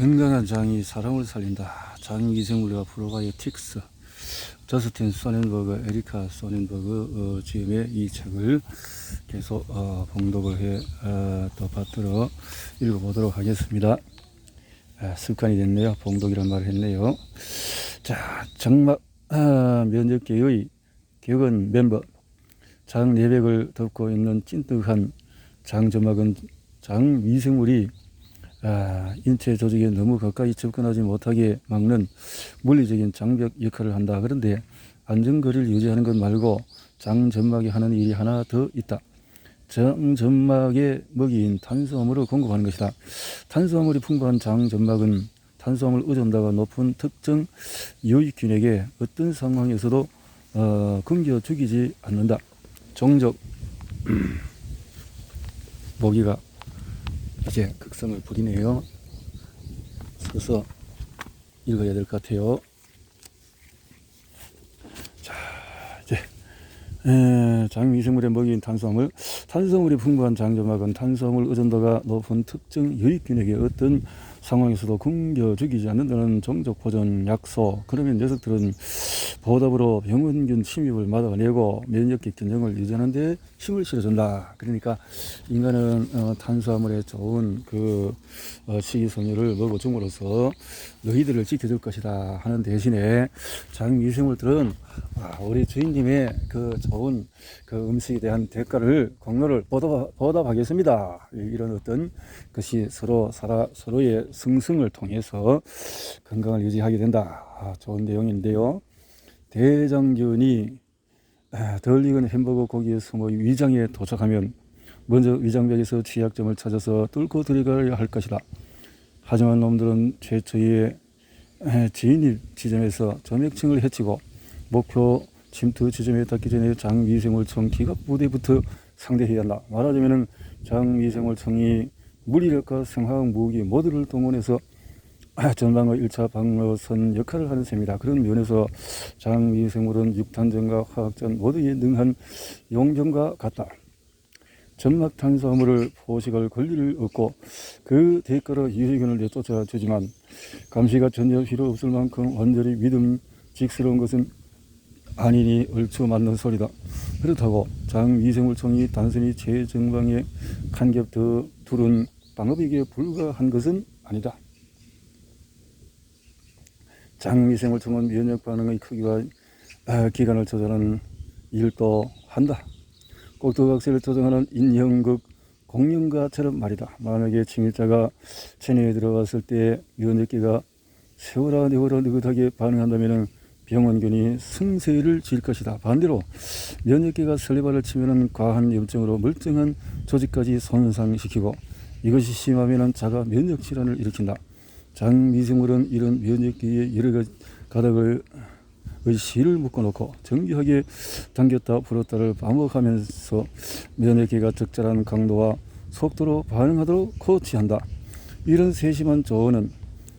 건강한 장이 사람을 살린다. 장위생물과 프로바이오틱스. 저스틴 소넨버그, 에리카 소넨버그 지음의 이 책을 계속 봉독을 해 또 받들어 읽어보도록 하겠습니다. 습관이 됐네요. 봉독이란 말을 했네요. 자, 정막 면역계의 격언 멤버, 장 내벽을 덮고 있는 찐득한 장점막은 장위생물이 인체 조직에 너무 가까이 접근하지 못하게 막는 물리적인 장벽 역할을 한다. 그런데 안전거리를 유지하는 것 말고 장점막이 하는 일이 하나 더 있다. 장점막의 먹이인 탄수화물을 공급하는 것이다. 탄수화물이 풍부한 장점막은 탄수화물 의존도가 높은 특정 유익균에게 어떤 상황에서도 굶겨 죽이지 않는다. 종족 모기가 이제 극성을 부리네요. 서서 읽어야 될 것 같아요. 자, 이제 장위생물의 먹이인 탄수화물. 탄수화물이 풍부한 장점막은 탄수화물 의존도가 높은 특정 유익균에게 어떤 상황에서도 굶겨 죽이지 않는다는 종족 보존 약소. 그러면 녀석들은 보답으로 병원균 침입을 막아내고 면역력 균형을 유지하는 데 힘을 실어준다. 그러니까 인간은 탄수화물에 좋은 식이섬유를 먹어줌으로써 너희들을 지켜줄 것이다 하는 대신에 장위생물들은 우리 주인님의 좋은 음식에 대한 대가를 공로를 보답하겠습니다. 이런 어떤 것이 서로의 승승을 통해서 건강을 유지하게 된다. 좋은 내용인데요. 대장균이 덜 익은 햄버거 고기의 숨어 위장에 도착하면 먼저 위장벽에서 취약점을 찾아서 뚫고 들어가야 할 것이다. 하지만 놈들은 최초의 진입 지점에서 점액층을 해치고 목표 침투 지점에 닿기 전에 장위생물청 기갑부대부터 상대해야 한다. 말하자면 장위생물청이 물리력과 생화학 무기 모두를 동원해서 전방의 1차 방어선 역할을 하는 셈이다. 그런 면에서 장위생물은 육탄전과 화학전 모두에 능한 용병과 같다. 점막 탄수화물을 포식할 권리를 얻고 그 대가로 유해균을 내쫓아 주지만 감시가 전혀 필요 없을 만큼 완전히 믿음직스러운 것은 아니니 얼추 맞는 소리다. 그렇다고 장위생물청이 단순히 제정방에 한 겹 더 두른 방어비기에 불과한 것은 아니다. 장위생물청은 면역 반응의 크기와 기간을 조절하는 일도 한다. 꼭두각시를 조정하는 인형극 공룡가처럼 말이다. 만약에 침입자가 체내에 들어갔을 때 면역기가 세워라 내워라 느긋하게 반응한다면 병원균이 승세를 지을 것이다. 반대로 면역기가 설레발을 치면 과한 염증으로 멀쩡한 조직까지 손상시키고 이것이 심하면 자가 면역질환을 일으킨다. 장위생물은 이런 면역기의 여러 가닥을 실을 묶어놓고 정교하게 당겼다 풀었다를 반복하면서 면역기가 적절한 강도와 속도로 반응하도록 코치한다. 이런 세심한 조언은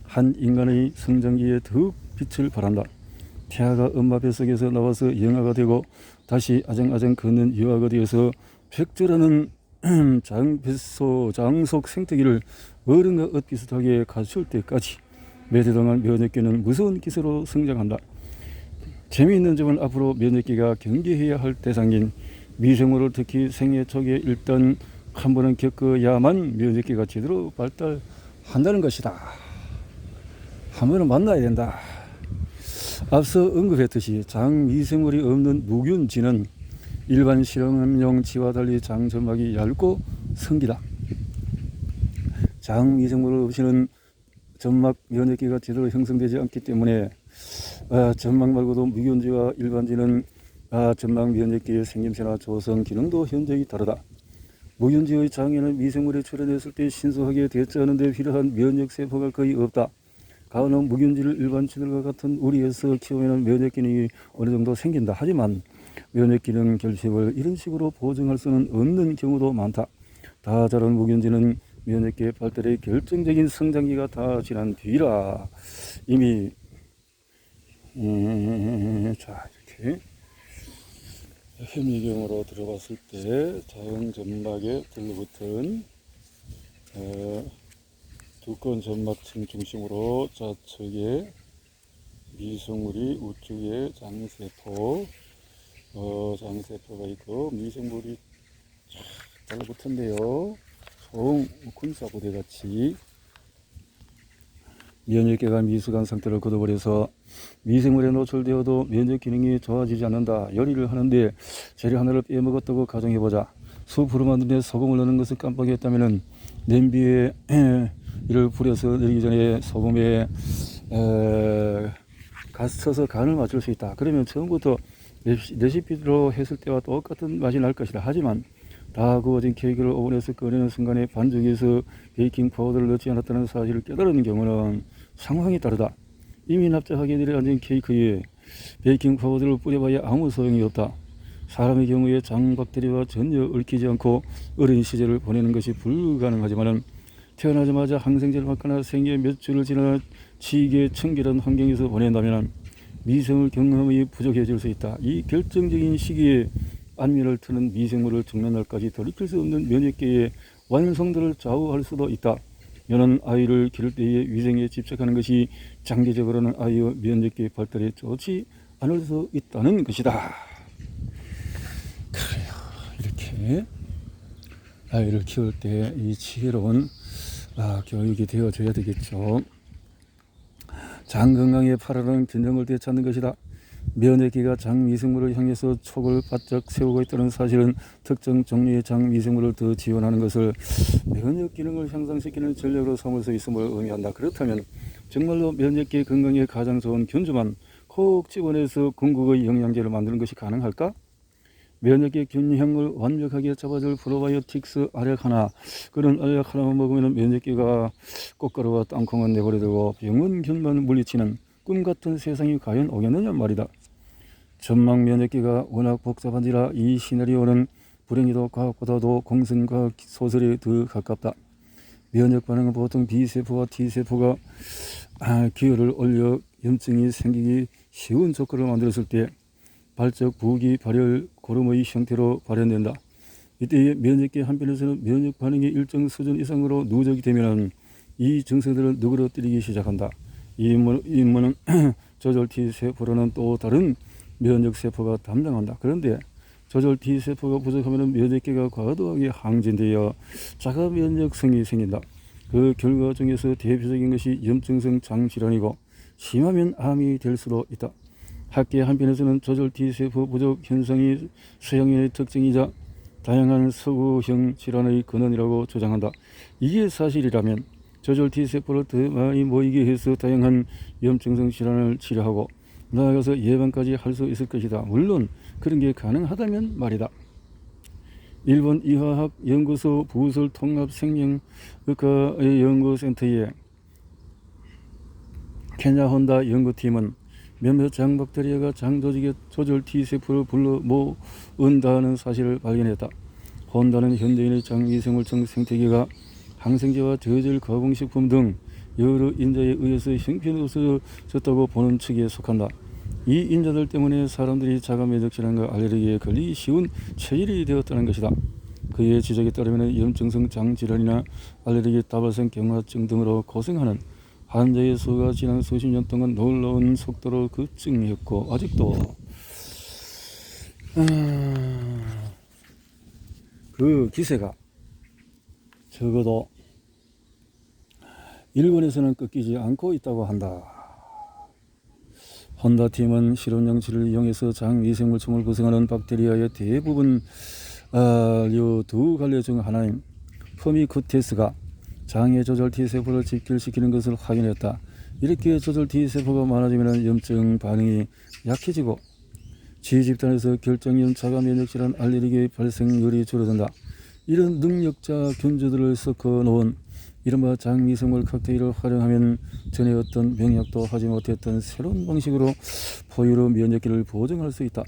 한 인간의 성장기에 더욱 빛을 발한다. 태아가 엄마 뱃속에서 나와서 영아가 되고 다시 아정아정 걷는 유아가 되어서 백절하는 장속 생태기를 어른과 엇비슷하게 갖출 때까지 몇 해 동안 면역기는 무서운 기세로 성장한다. 재미있는 점은 앞으로 면역기가 경계해야 할 대상인 미생물을 특히 생애 초기에 일단 한 번은 겪어야만 면역기가 제대로 발달한다는 것이다. 한 번은 만나야 된다. 앞서 언급했듯이 장위생물이 없는 무균지는 일반 실험용 지와 달리 장점막이 얇고 성기다. 장위생물 없이는 점막 면역기가 제대로 형성되지 않기 때문에 점막 말고도 무균지와 일반지는 점막 면역기의 생김새나 조성 기능도 현저히 다르다. 무균지의 장에는 미생물이 출현했을 때 신속하게 대처하는 데 필요한 면역세포가 거의 없다. 가오는 무균지를 일반치들과 같은 우리에서 키우면 면역 기능이 어느 정도 생긴다. 하지만 면역 기능 결핍을 이런 식으로 보증할 수는 없는 경우도 많다. 다 자란 무균지는 면역계 발달의 결정적인 성장기가 다 지난 뒤라 이미 자 이렇게 현미경으로 들어봤을 때 장점막에 들러붙은 두꺼운 점막층 중심으로 좌측에 미생물이, 우측에 장세포, 장세포가 있고 미생물이 쫙 달라붙은데요. 송 군사부대같이 면역계가 미숙한 상태를 거둬버려서 미생물에 노출되어도 면역 기능이 좋아지지 않는다. 요리를 하는데 재료 하나를 빼먹었다고 가정해보자. 수프로 만드는데 소금을 넣는 것을 깜빡했다면 냄비에 이를 뿌려서 내리기 전에 소금에 가스쳐서 간을 맞출 수 있다. 그러면 처음부터 레시피로 했을 때와 똑같은 맛이 날 것이다. 하지만 다 구워진 케이크를 오븐에서 꺼내는 순간에 반죽에서 베이킹 파우더를 넣지 않았다는 사실을 깨달은 경우는 상황이 다르다. 이미 납작하게 내려앉은 케이크에 베이킹 파우더를 뿌려봐야 아무 소용이 없다. 사람의 경우에 장 박테리아와 전혀 얽히지 않고 어린 시절을 보내는 것이 불가능하지만 태어나자마자 항생제를 맞거나 생애 몇 주를 지나 지게 청결한 환경에서 보낸다면 미생물 경험이 부족해질 수 있다. 이 결정적인 시기에 안면을 트는 미생물을 죽는 날까지 돌이킬 수 없는 면역계의 완성도를 좌우할 수도 있다. 이는 아이를 기를 때의 위생에 집착하는 것이 장기적으로는 아이의 면역계 발달에 좋지 않을 수 있다는 것이다. 그래요. 이렇게 아이를 키울 때 이 지혜로운 교육이 되어줘야 되겠죠. 장 건강에 8월은 균형을 되찾는 것이다. 면역계가 장 미생물을 향해서 촉을 바짝 세우고 있다는 사실은 특정 종류의 장 미생물을 더 지원하는 것을 면역 기능을 향상시키는 전략으로 삼을 수 있음을 의미한다. 그렇다면 정말로 면역계 건강에 가장 좋은 균주만 콕 집어내서 궁극의 영양제를 만드는 것이 가능할까? 면역계 균형을 완벽하게 잡아줄 프로바이오틱스 알약 하나, 그런 알약 하나만 먹으면 면역계가 꽃가루와 땅콩은 내버려두고 병원균만 물리치는 꿈같은 세상이 과연 오겠느냐 말이다. 전망 면역계가 워낙 복잡한지라 이 시나리오는 불행히도 과학보다도 공상과학 소설에 더 가깝다. 면역 반응은 보통 B세포와 T세포가 기혈을 올려 염증이 생기기 쉬운 조건을 만들었을 때 발적, 부기, 발열, 고름의 형태로 발현된다. 이때의 면역계 한편에서는 면역 반응이 일정 수준 이상으로 누적이 되면 이 증상들을 누그러뜨리기 시작한다. 이 임무는 조절 T세포라는 또 다른 면역세포가 담당한다. 그런데 조절 T세포가 부족하면 면역계가 과도하게 항진되어 자가 면역성이 생긴다. 그 결과 중에서 대표적인 것이 염증성 장질환이고 심하면 암이 될 수도 있다. 학계 한편에서는 조절 T세포 부족 현상이 서양인의 특징이자 다양한 서구형 질환의 근원이라고 주장한다. 이게 사실이라면 조절 T세포를 더 많이 모이게 해서 다양한 염증성 질환을 치료하고 나아가서 예방까지 할 수 있을 것이다. 물론 그런 게 가능하다면 말이다. 일본 이화학 연구소 부설 통합 생명의과 연구센터의 케냐 혼다 연구팀은 몇몇 장 박테리아가 장 조직의 조절 T세포를 불러 모은다는 사실을 발견했다. 혼다는 현대인의 장 미생물성 생태계가 항생제와 저질 가공식품 등 여러 인자에 의해서 형편없어졌다고 보는 측에 속한다. 이 인자들 때문에 사람들이 자가 면역 질환과 알레르기에 걸리기 쉬운 체질이 되었다는 것이다. 그의 지적에 따르면 염증성 장 질환이나 알레르기 다발성 경화증 등으로 고생하는 환자의 수가 지난 수십 년 동안 놀라운 속도로 급증했고 아직도 그 기세가 적어도 일본에서는 꺾이지 않고 있다고 한다. 혼다 팀은 실험 장치를 이용해서 장 미생물층을 구성하는 박테리아의 대부분 두 갈래 중 하나인 퍼미쿠테스가 장의 조절 T세포를 집결시키는 것을 확인했다. 이렇게 조절 T세포가 많아지면 염증 반응이 약해지고 지집단에서 결정형 자가 면역질환 알레르기의 발생률이 줄어든다. 이런 능력자 균주들을 섞어 놓은 이른바 장미생물 칵테일을 활용하면 전에 어떤 명약도 하지 못했던 새로운 방식으로 포유로 면역기를 보정할 수 있다.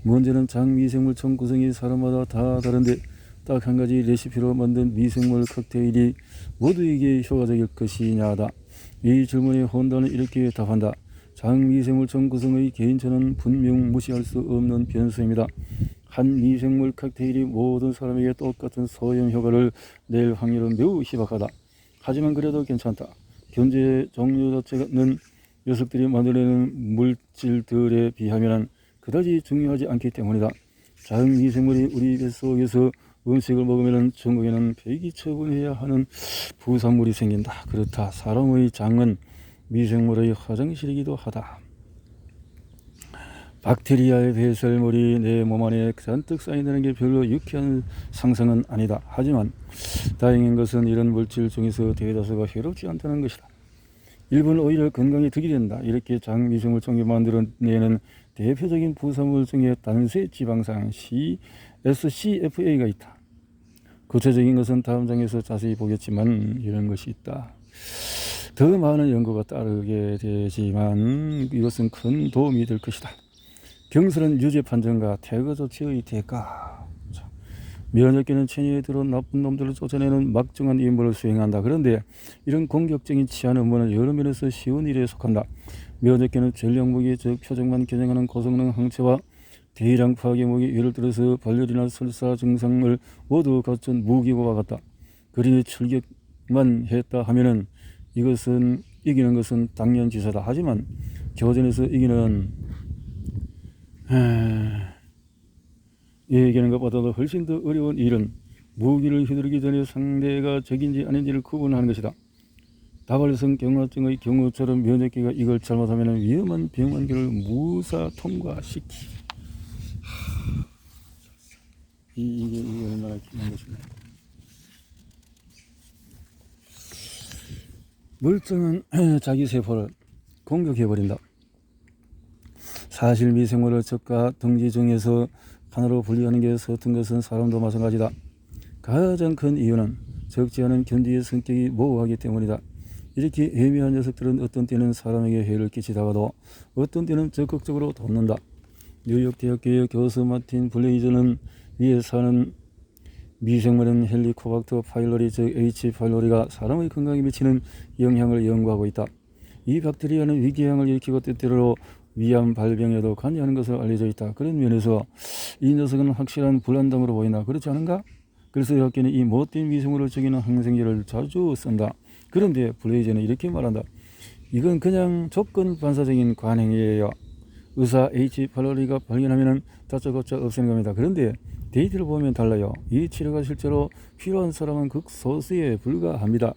문제는 장미생물총 구성이 사람마다 다 다른데 딱 한 가지 레시피로 만든 미생물 칵테일이 모두에게 효과적일 것이냐다. 이 질문에 혼다는 이렇게 답한다. 장미생물총 구성의 개인차는 분명 무시할 수 없는 변수입니다. 한 미생물 칵테일이 모든 사람에게 똑같은 소형 효과를 낼 확률은 매우 희박하다. 하지만 그래도 괜찮다. 견주의 종류 자체는 녀석들이 만들어내는 물질들에 비하면 그다지 중요하지 않기 때문이다. 작은 미생물이 우리 뱃속에서 음식을 먹으면 전국에는 폐기 처분해야 하는 부산물이 생긴다. 그렇다. 사람의 장은 미생물의 화장실이기도 하다. 박테리아의 배설물이 내 몸 안에 잔뜩 쌓인다는 게 별로 유쾌한 상상은 아니다. 하지만 다행인 것은 이런 물질 중에서 대다수가 해롭지 않다는 것이다. 일부는 오히려 건강에 득이 된다. 이렇게 장미생물 종류 만들어내는 대표적인 부산물 중에 단세 지방산 SCFA가 있다. 구체적인 것은 다음 장에서 자세히 보겠지만 이런 것이 있다. 더 많은 연구가 따르게 되지만 이것은 큰 도움이 될 것이다. 경솔한 유죄 판정과 퇴거 조치의 대가. 면역계는 체내에 들어 나쁜 놈들을 쫓아내는 막중한 임무를 수행한다. 그런데 이런 공격적인 치안 업무는 여러 면에서 쉬운 일에 속한다. 면역계는 전략 무기, 즉 표적만 겨냥하는 고성능 항체와 대량 파괴 무기, 예를 들어서 발열이나 설사 증상을 모두 갖춘 무기와 같다. 그러니 출격만 했다 하면은 이것은 이기는 것은 당연지사다. 하지만 교전에서 이기는 이기는 것보다도 훨씬 더 어려운 일은 무기를 휘두르기 전에 상대가 적인지 아닌지를 구분하는 것이다. 다발성 경화증의 경우처럼 면역계가 이걸 잘못하면 위험한 병원기를 무사 통과시키. 이게 얼마나 기쁜 것이냐. 멀쩡한 자기 세포를 공격해버린다. 사실 미생물을 적과 등지 중에서 하나로 분리하는 게 서툰 것은 사람도 마찬가지다. 가장 큰 이유는 적지 않은 견디의 성격이 모호하기 때문이다. 이렇게 애매한 녀석들은 어떤 때는 사람에게 해를 끼치다가도 어떤 때는 적극적으로 돕는다. 뉴욕 대학교의 교수 마틴 블레이저는 위에 사는 미생물은 헬리코박터 파일로리 즉 H. 파일로리가 사람의 건강에 미치는 영향을 연구하고 있다. 이 박테리아는 위궤양을 일으키고 때때로 위암 발병에도 관여하는 것으로 알려져 있다. 그런 면에서 이 녀석은 확실한 불안담으로 보인다. 그렇지 않은가? 그래서 학계는 이 못된 미생물을 죽이는 항생제를 자주 쓴다. 그런데 블레이저는 이렇게 말한다. 이건 그냥 조건 반사적인 관행이에요. 의사 H. 파일로리가 발견하면 다짜고짜 없애는 겁니다. 그런데 데이터를 보면 달라요. 이 치료가 실제로 필요한 사람은 극소수에 불과합니다.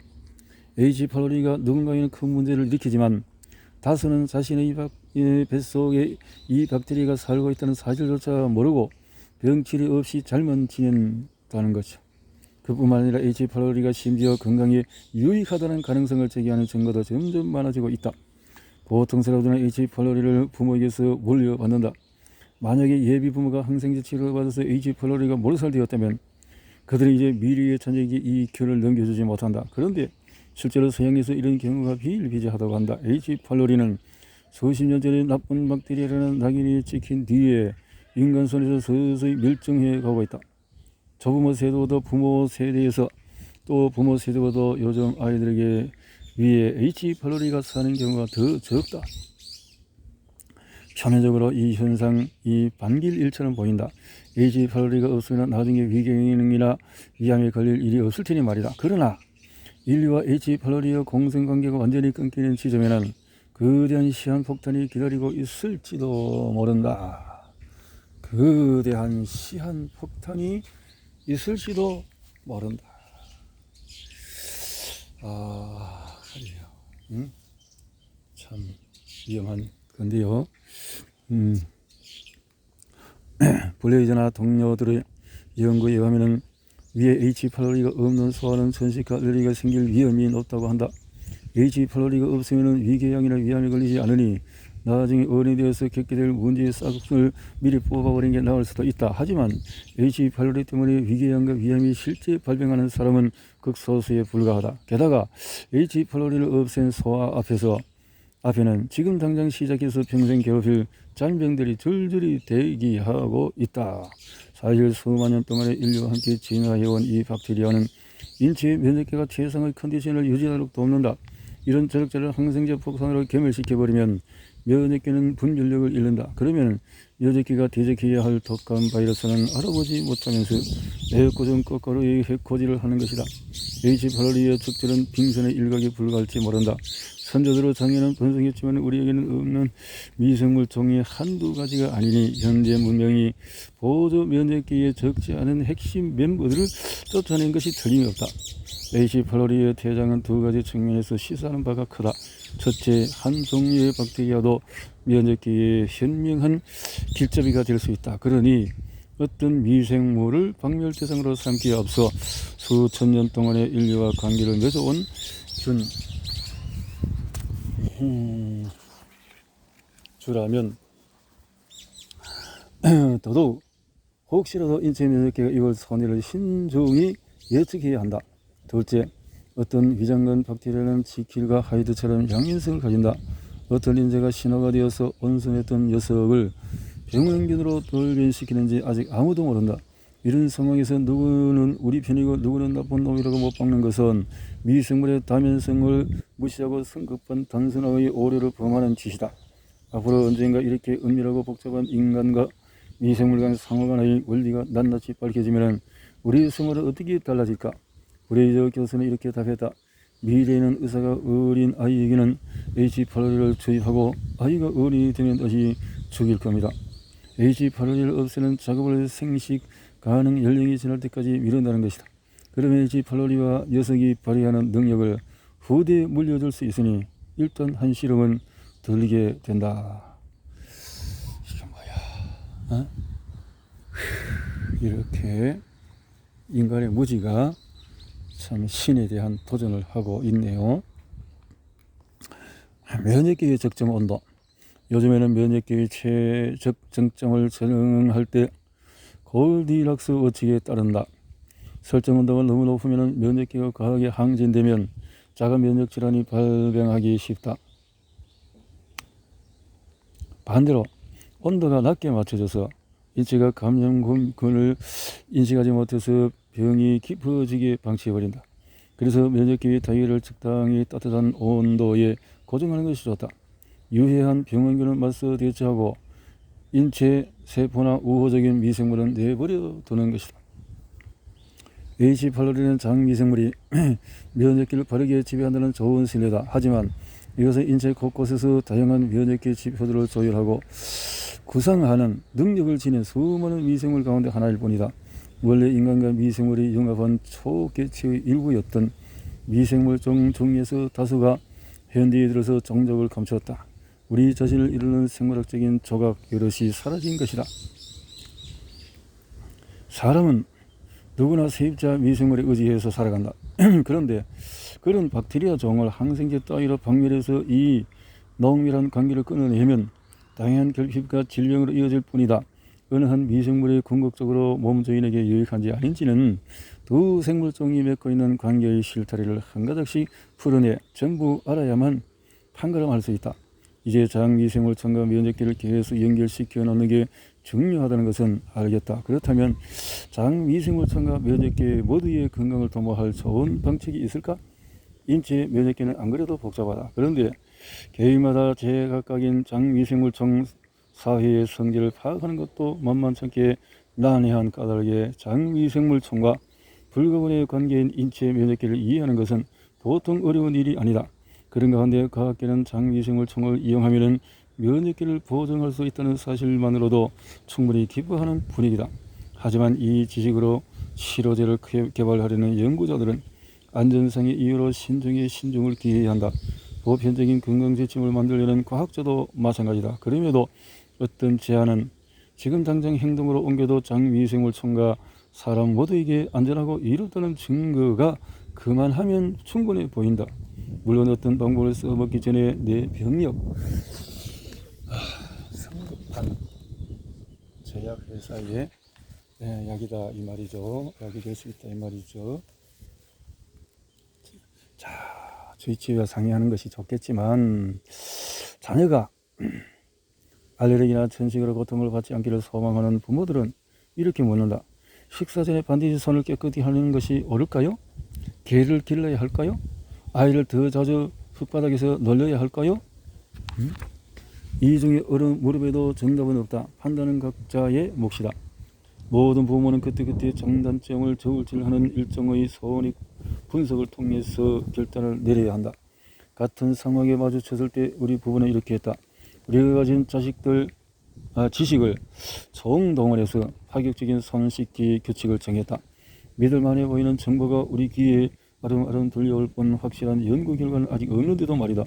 H. 파일로리가 누군가에는 큰 문제를 일으키지만 다수는 자신의 뱃속에 이 박테리아가 살고 있다는 사실조차 모르고 병치료 없이 잘만 지낸다는 거죠. 그뿐만 아니라 H. 파일로리가 심지어 건강에 유익하다는 가능성을 제기하는 증거도 점점 많아지고 있다. 보통 사람들은 H. 파일로리를 부모에게서 물려받는다. 만약에 예비 부모가 항생제 치료를 받아서 H. 파일로리가 몰살되었다면 그들은 이제 미래의 자녀에게 이 기회를 넘겨주지 못한다. 그런데 실제로 서양에서 이런 경우가 비일비재하다고 한다. H. 파일로리는 수십 년 전에 나쁜 박테리아라는 낙인이 찍힌 뒤에 인간 손에서 서서히 멸종해 가고 있다. 조부모 세대보다 부모 세대에서 또 부모 세대보다 요즘 아이들에게 위에 H. 파일로리가 사는 경우가 더 적다. 표면적으로 이 현상 이 반길일처럼 보인다. H. 파일로리가 없으면 나중에 위궤양이나 위암에 걸릴 일이 없을 테니 말이다. 그러나 인류와 H. 파일로리의 공생관계가 완전히 끊기는 지점에는 거대한 시한폭탄이 기다리고 있을지도 모른다. 거대한 시한폭탄이 있을지도 모른다. 그래요. 응? 참 위험한 건데요. 블레이저나 동료들의 연구에 의하면 위에 H. 파일로리가 없는 소아는 천식과 알레르기가 생길 위험이 높다고 한다. H. 파일로리가 없으면 위궤양이나 위암에 걸리지 않으니 나중에 어른이 되어서 겪게 될 문제의 싹을 미리 뽑아버리는 게 나을 수도 있다. 하지만 H. 파일로리 때문에 위궤양과 위암이 실제 발병하는 사람은 극소수에 불과하다. 게다가 H. 파일로리를 없앤 소아 앞에는 지금 당장 시작해서 평생 괴롭힐 잔병들이 줄줄이 대기하고 있다. 사실 수만 년 동안의 인류와 함께 진화해온 이 박테리아는 인체의 면역계가 최상의 컨디션을 유지하도록 돕는다. 이런 저력자를 항생제 폭탄으로 괴멸시켜버리면 면역계는 분별력을 잃는다. 그러면 여적기가 대적해야 할 독감 바이러스는 알아보지 못하면서 애꿎은 거꾸로 해코지를 하는 것이다. H.pylori의 적절한 빙산의 일각에 불과할지 모른다. 선조들의 장애는 번성했지만 우리에게는 없는 미생물 종이 한두 가지가 아니니 현재 문명이 보조 면역기에 적지 않은 핵심 멤버들을 쫓아낸 것이 틀림이 없다. H.pylori의 퇴장은 두 가지 측면에서 시사하는 바가 크다. 첫째, 한 종류의 박테리아도 면역기에 현명한 길잡이가 될 수 있다. 그러니 어떤 미생물을 박멸 대상으로 삼기에 앞서 수천 년 동안의 인류와 관계를 맺어온 주라면 더더욱 혹시라도 인체 면역계가 이걸 손해를 신중히 예측해야 한다. 둘째, 어떤 위장관 박테리아는 지킬과 하이드처럼 양면성을 가진다. 어떤 인재가 신호가 되어서 온순했던 녀석을 병원균으로 돌변시키는지 아직 아무도 모른다. 이런 상황에서 누구는 우리 편이고 누구는 나쁜 놈이라고 못 박는 것은 미생물의 다면성을 무시하고 성급한 단순화의 오류를 범하는 짓이다. 앞으로 언젠가 이렇게 은밀하고 복잡한 인간과 미생물 간 상호간의 원리가 낱낱이 밝혀지면 우리의 생활은 어떻게 달라질까? 브레이저 교수는 이렇게 답했다. 미래에는 의사가 어린 아이에게는 H.pylori를 주입하고 아이가 어린이 되면 다시 죽일 겁니다. H.pylori를 없애는 작업을 생식 가능 연령이 지날 때까지 미룬다는 것이다. 그러면 H.pylori와 녀석이 발휘하는 능력을 후대에 물려줄 수 있으니 일단 한 실험은 들리게 된다. 이게 뭐야? 어? 이렇게 인간의 무지가 참 신에 대한 도전을 하고 있네요. 면역계의 적정 온도. 요즘에는 면역계의 최적정점을 설정할 때 골디락스 원칙에 따른다. 설정 온도가 너무 높으면 면역계가 과하게 항진되면 자가 면역 질환이 발병하기 쉽다. 반대로 온도가 낮게 맞춰져서 인체가 감염군을 인식하지 못해서 병이 깊어지게 방치해버린다. 그래서 면역계의 다이를 적당히 따뜻한 온도에 고정하는 것이 좋다. 유해한 병원균을 맞서 대처하고 인체 세포나 우호적인 미생물은 내버려 두는 것이다. H.pylori는 장미생물이 면역기를 바르게 지배한다는 좋은 신뢰다. 하지만 이것은 인체 곳곳에서 다양한 면역계 지표들을 조율하고 구성하는 능력을 지닌 수많은 미생물 가운데 하나일 뿐이다. 원래 인간과 미생물이 융합한 초개체의 일부였던 미생물종 중에서 다수가 현대에 들어서 종족을 감추었다. 우리 자신을 이루는 생물학적인 조각 여럿이 사라진 것이다. 사람은 누구나 세입자 미생물에 의지해서 살아간다. 그런데 그런 박테리아 종을 항생제 따위로 박멸해서 이 농밀한 관계를 끊어내면 다양한 결핍과 질병으로 이어질 뿐이다. 어느 한 미생물이 궁극적으로 몸주인에게 유익한지 아닌지는 두 생물종이 맺고 있는 관계의 실타래를 한 가닥씩 풀어내 전부 알아야만 판가름할 수 있다. 이제 장미생물청과 면역계를 계속 연결시켜 놓는 게 중요하다는 것은 알겠다. 그렇다면 장미생물청과 면역계 모두의 건강을 도모할 좋은 방책이 있을까? 인체 면역계는 안 그래도 복잡하다. 그런데 개인마다 제각각인 장미생물청 사회의 성질을 파악하는 것도 만만찮게 난해한 까닭에 장미생물청과 불가분의 관계인 인체 면역계를 이해하는 것은 보통 어려운 일이 아니다. 그런 가운데 과학계는 장미생물청을 이용하면 면역계를 보존할 수 있다는 사실만으로도 충분히 기뻐하는 분위기다. 하지만 이 지식으로 치료제를 개발하려는 연구자들은 안전상의 이유로 신중에 신중을 기해야 한다. 보편적인 건강지침을 만들려는 과학자도 마찬가지다. 그럼에도 어떤 제안은 지금 당장 행동으로 옮겨도 장미생물청과 사람 모두에게 안전하고 이롭다는 증거가 그만하면 충분해 보인다. 물론 어떤 방법을 써먹기 전에 내 병력 성급한 제약회사의 약이다 이 말이죠. 약이 될 수 있다 이 말이죠. 자, 주의치와 상의하는 것이 좋겠지만 자녀가 알레르기나 천식으로 고통을 받지 않기를 소망하는 부모들은 이렇게 묻는다. 식사 전에 반드시 손을 깨끗이 하는 것이 옳을까요? 개를 길러야 할까요? 아이를 더 자주 흙바닥에서 놀려야 할까요? 이 중에 어느 무릎에도 정답은 없다. 판단은 각자의 몫이다. 모든 부모는 그때그때 장단점을 저울질하는 일정의 선익 분석을 통해서 결단을 내려야 한다. 같은 상황에 마주쳤을 때 우리 부부는 이렇게 했다. 우리가 가진 지식을 총동원해서 파격적인 손 씻기 규칙을 정했다. 믿을만해 보이는 정보가 우리 귀에 아름아름 들려올 뻔 확실한 연구 결과는 아직 없는데도 말이다.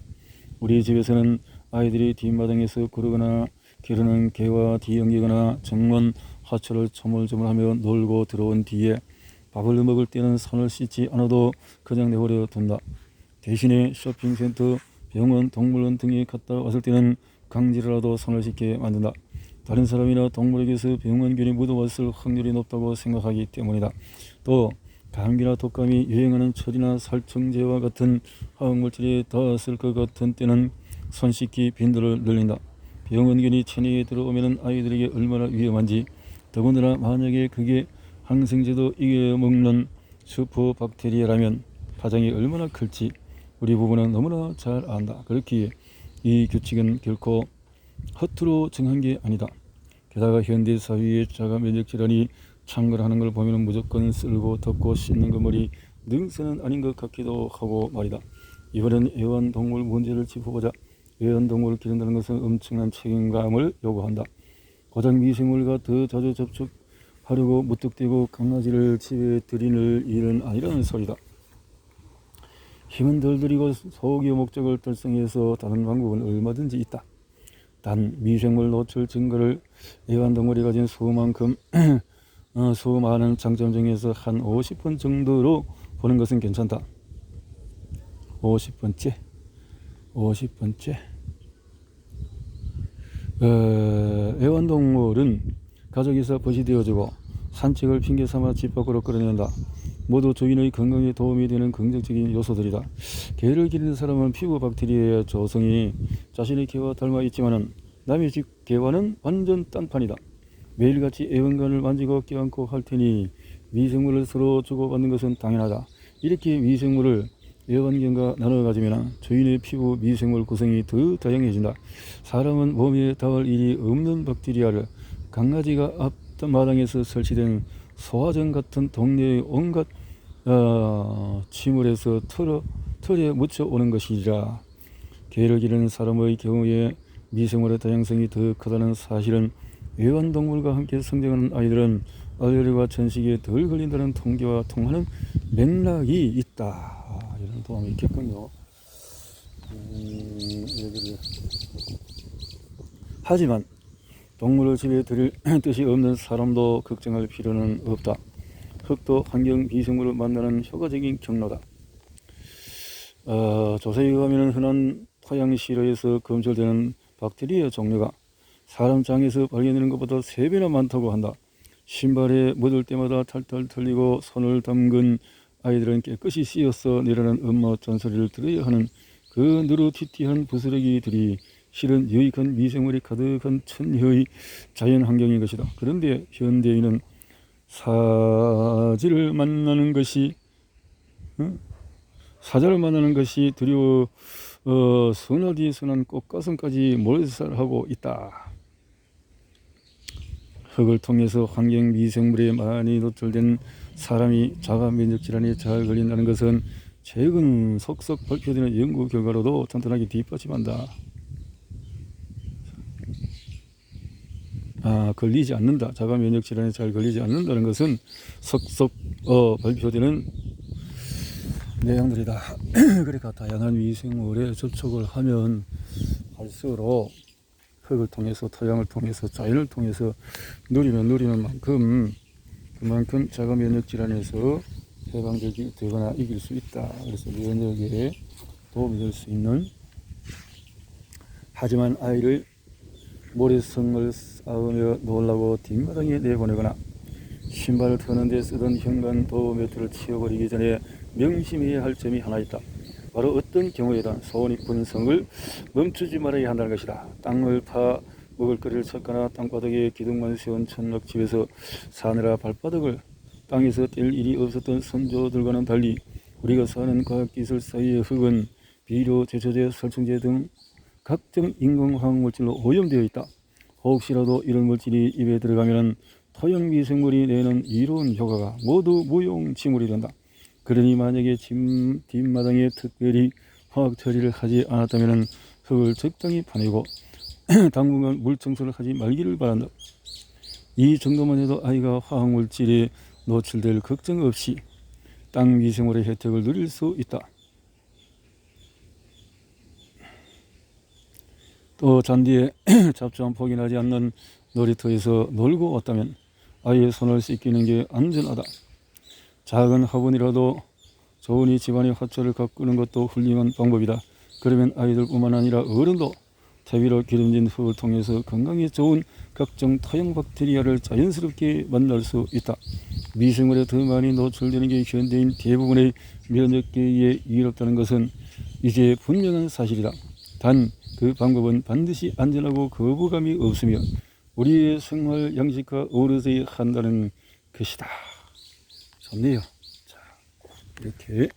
우리 집에서는 아이들이 뒷마당에서 구르거나 기르는 개와 뒤엉기거나 정원 화초를 조물조물하며 놀고 들어온 뒤에 밥을 먹을 때는 손을 씻지 않아도 그냥 내버려 둔다. 대신에 쇼핑센터, 병원, 동물원 등에 갔다 왔을 때는 강제로라도 손을 씻게 만든다. 다른 사람이나 동물에게서 병원균이 묻어왔을 확률이 높다고 생각하기 때문이다. 또 감기나 독감이 유행하는 철이나 살충제와 같은 화학물질이 닿았을 것 같은 때는 손 씻기 빈도를 늘린다. 병원균이 체내에 들어오면 아이들에게 얼마나 위험한지, 더군다나 만약에 그게 항생제도 이겨먹는 슈퍼박테리아라면 파장이 얼마나 클지 우리 부부는 너무나 잘 안다. 그렇기에 이 규칙은 결코 허투루 정한 게 아니다. 게다가 현대 사회의 자가 면역 질환이 창궐하는 걸 보면 무조건 쓸고 덮고 씻는 것만이 능사는 아닌 것 같기도 하고 말이다. 이번엔 애완동물 문제를 짚어보자. 애완동물을 기른다는 것은 엄청난 책임감을 요구한다. 고장 미생물과 더 자주 접촉하려고 무턱대고 강아지를 집에 들이는 일은 아니라는 소리다. 힘은 덜 들이고 소기의 목적을 달성해서 다른 방법은 얼마든지 있다. 단 미생물 노출 증가를 애완동물이 가진 수많은 장점 중에서 한 50번 정도로 보는 것은 괜찮다. 50번째 애완동물은 가족에서 벗이 되어주고 산책을 핑계삼아 집 밖으로 끌어낸다. 모두 주인의 건강에 도움이 되는 긍정적인 요소들이다. 개를 기르는 사람은 피부 박테리아의 조성이 자신의 개와 닮아 있지만 남의 집 개와는 완전 딴판이다. 매일같이 애완견을 만지고 껴안고 할 테니 미생물을 서로 주고받는 것은 당연하다. 이렇게 미생물을 애완견과 나눠 가지면 주인의 피부 미생물 구성이 더 다양해진다. 사람은 몸에 닿을 일이 없는 박테리아를 강아지가 앞마당에서 설치된 소화전 같은 동네의 온갖 침울에서 털에 묻혀 오는 것이라. 개를 기르는 사람의 경우에 미생물의 다양성이 더 크다는 사실은 애완동물과 함께 성장하는 아이들은 알레르기와 천식에 덜 걸린다는 통계와 통하는 맥락이 있다. 이런 도움이 있겠군요. 하지만 동물을 집에 들일 뜻이 없는 사람도 걱정할 필요는 없다. 흙도 환경 미생물을 만나는 효과적인 경로다. 조사에 의하면 흔한 토양실에서 검출되는 박테리아 종류가 사람 장에서 발견되는 것보다 3배나 많다고 한다. 신발에 묻을 때마다 탈탈 털리고 손을 담근 아이들은 깨끗이 씻어서 내라는 엄마 잔소리를 들어야 하는 그 느릿티티한 부스러기들이 실은 유익한 미생물이 가득한 천혜의 자연 환경인 것이다. 그런데 현대인은 사자를 만나는 것이 두려워 선하디 선한 꽃가슴까지 몰살하고 있다. 흙을 통해서 환경 미생물에 많이 노출된 사람이 자가 면역 질환에 잘 걸린다는 것은 최근 속속 발표되는 연구 결과로도 탄탄하게 뒷받침한다. 걸리지 않는다. 자가 면역 질환에 잘 걸리지 않는다는 것은 속속 발표되는 내용들이다. 그러니까 다양한 미생물에 접촉을 하면 할수록 흙을 통해서 토양을 통해서 자연을 통해서 누리는 만큼 그만큼 자가 면역 질환에서 해방되거나 이길 수 있다. 그래서 면역에 도움이 될 수 있는, 하지만 아이를 모래성을 쌓으며 놀라고 뒷마당에 내보내거나 신발을 터는 데 쓰던 현관 도어 매트를 치워버리기 전에 명심해야 할 점이 하나 있다. 바로 어떤 경우에든 소원익 분성을 멈추지 말아야 한다는 것이다. 땅을 파 먹을거리를 찾거나 땅바닥에 기둥만 세운 천막집에서 사느라 발바닥을 땅에서 뗄 일이 없었던 선조들과는 달리 우리가 사는 과학기술 사이의 흙은 비료, 제초제, 살충제 등 각종 인공화학물질로 오염되어 있다. 혹시라도 이런 물질이 입에 들어가면 토양미생물이 내는 이로운 효과가 모두 무용지물이 된다. 그러니 만약에 뒷마당에 특별히 화학 처리를 하지 않았다면 흙을 적당히 파내고 당분간 물 청소를 하지 말기를 바란다. 이 정도만 해도 아이가 화학물질에 노출될 걱정 없이 땅 미생물의 혜택을 누릴 수 있다. 또 잔디에 잡초한 폭이 나지 않는 놀이터에서 놀고 왔다면 아이의 손을 씻기는 게 안전하다. 작은 화분이라도 좋으니 집안의 화초를 가꾸는 것도 훌륭한 방법이다. 그러면 아이들뿐만 아니라 어른도 퇴비로 기름진 흙을 통해서 건강에 좋은 각종 토양 박테리아를 자연스럽게 만날 수 있다. 미생물에 더 많이 노출되는 게 현대인 대부분의 면역계에 이롭다는 것은 이제 분명한 사실이다. 단 그 방법은 반드시 안전하고 거부감이 없으며 우리의 생활 양식과 어우러져야 한다는 것이다. 좋네요. 자, 이렇게